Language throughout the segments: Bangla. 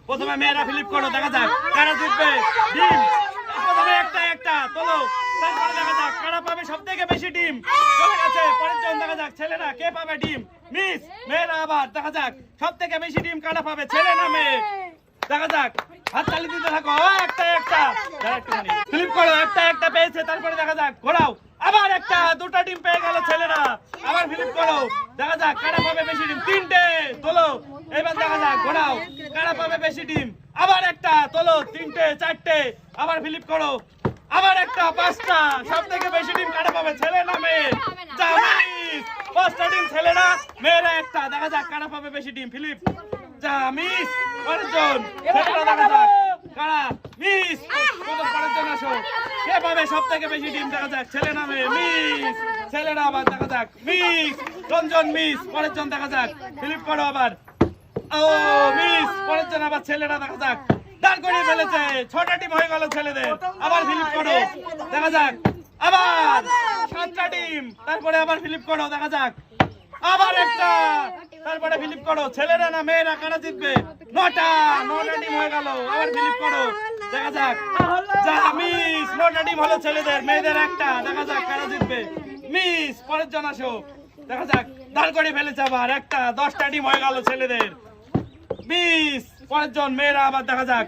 প্রথমে মেয়েরা ফ্লিপ করো, দেখা যাক কারা জিতবে। ডিম প্রথমে একটা তোলো, তারপরে দেখা যাক কারা পাবে সবথেকে বেশি ডিম। চলে গেছে পরের জন, দেখা যাক ছেলেরা কে পাবে ডিম। মিস মেয়েরা আবার দেখা যাক সবথেকে বেশি ডিম কারা পাবে, ছেলে না মেয়ে। দেখা যাক, হাত তালি দিতে থাকো। একটা ফ্লিপ করো, একটা পেয়েছে। তারপরে দেখা যাক ঘোরাও, আবার দুটা ডিম পেয়ে গেল ছেলেরা। আবার ফ্লিপ করো, দেখা যাক কারা পাবে বেশি ডিম। তিনটে তোলো, এবার দেখা যাক ঘোরাও কারা পাবে বেশি ডিম। আবার তোলো, তিনটে চারটে। আবার ফ্লিপ করো, আবার পাঁচটা। সব থেকে বেশি ডিম কারা পাবে, ছেলে না মেয়ে। জামিস পাঁচটা ডিম ছেলেরা, মেয়েরা একটা। দেখা যাক কারা পাবে বেশি ডিম। ফিলিপ জামিস পরের জন, ছেলেরা দেখা যাক কারা। মিস পরের জন আসো, কে পাবে সব থেকে বেশি ডিম। দেখা যাক ছেলে না মেয়ে। মিস ছেলেরা আবার দেখা যাক। মিস রঞ্জন মিস পরের জন, দেখা যাক ফিলিপ করো আবার। ও মিস পরের জন আবার ছেলেরা, দেখা যাক দাঁড় করিয়ে ফেলেছে। 6টা টিম হয়ে গেল ছেলেদের। আবার ফিলিপ করো, দেখা যাক আবার 7টা টিম। তারপরে আবার ফিলিপ করো, দেখা যাক আবার তারপরে ফিলিপ করো, ছেলেরা না মেয়েরা কারা জিতবে। 9টা টিম হয়ে গেল। আবার ফিলিপ করো, দেখা যাক মিস 9টা টিম হলো ছেলেদের, মেয়েদের একটা। দেখা যাক কারা জিতবে। মিস পরের জন আসো, দেখা যাক দাঁড় করে ফেলেছে আবার 10টা টিম হয়ে গেল ছেলেদের। মিস পরের জন, মেয়েরা আবার দেখা যাক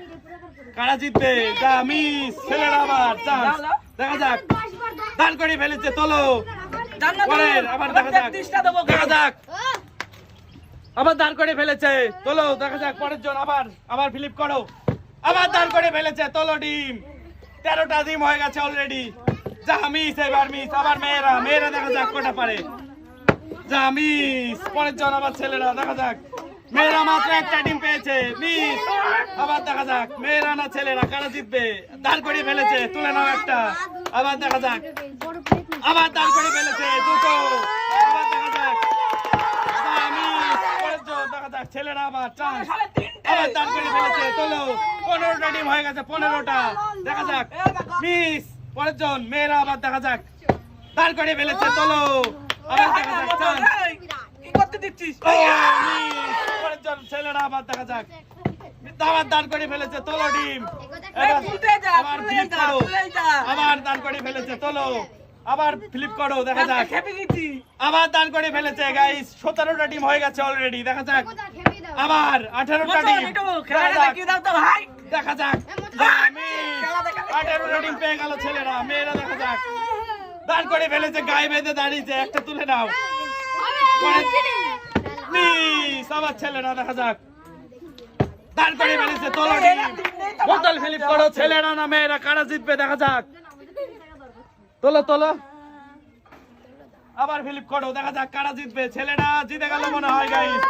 কারা জিতবে। মিস ছেলেরা আবার চান্স, দেখা যাক দাঁড় করে ফেলেছে। তোলো পরের, আবার দেখা যাক আবার দাঁড় করে ফেলেছে। তোলো, দেখা যাক পরের জন আবার ফ্লিপ করো, আবার দাঁড় করে ফেলেছে। তোলো ডিম, 13টা ডিম হয়ে গেছে অলরেডি। মিস এবার মিস, আবার মেয়েরা দেখা যাক কটা পারে। মিস পরের জন, আবার ছেলেরা, দেখা যাক মেয়েরা মাত্র একটা ডিম পেয়েছে। মিস আবার দেখা যাক মেয়েরা না ছেলেরা কারা জিতবে। দাঁড় করে ফেলেছে, তুলে নাও একটা। আবার দেখা যাক, আবার দাঁড় করে ফেলেছে দুটো। আবার দেখা যাক মিস পরের জন, দেখা যাক ছেলেরা আবার চান্স, আবার দাঁড় করে ফেলেছে। তোলো 15টা ডিম হয়ে গেছে, 15টা। দেখা যাক মিস পরের জন, মেয়েরা আবার দেখা যাক দাঁড় করে ফেলেছে। তোলো আবার দেখা যাক চান্স, ছেলেরা আবার দেখা যাক আবার দাঁড় করে ফেলেছে। তোলো ডিম, আবার ফ্লিপ করো, আবার দাঁড় করে ফেলেছে। তোলো আবার ফ্লিপ করো, দেখা যাক আবার দাঁড় করে ফেলেছে। গাইস 17টা ডিম হয়ে গেছে অলরেডি। দেখা যাক আবার 18টা ডিম। দেখা যাক 18টা ডিম পেয়ে গেল ছেলেরা, মেয়েরা দেখা যাক দাঁড় করে ফেলেছে, গায়ে বেঁধে দাঁড়িয়েছে। একটা তুলে নাও। মিস আবার ছেলেরা, দেখা যাক দাঁড় করে ফেলেছে। তোলো ডিম, বোতল ফ্লিপ করো, ছেলেরা না মেয়েরা কারা জিতবে। দেখা যাক তোলো আবার ফ্লিপ করো, দেখা যাক কারা জিতবে। ছেলেরা জিতে গেল মনে হয় গাইস।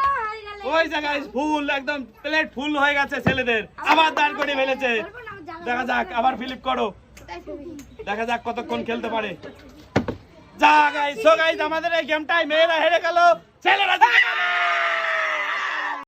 ওই যে গাইস ফুল, একদম প্লেট ফুল হয়ে গেছে ছেলেদের। আবার দাঁড় করে ফেলেছে, দেখা যাক আবার ফ্লিপ করো, দেখা যাক কতক্ষণ খেলতে পারে। যা গাইস, সো গাইস আমাদের এই গেমটাই মেয়েরা হেরে গেল, ছেলেরা জিতে গেল।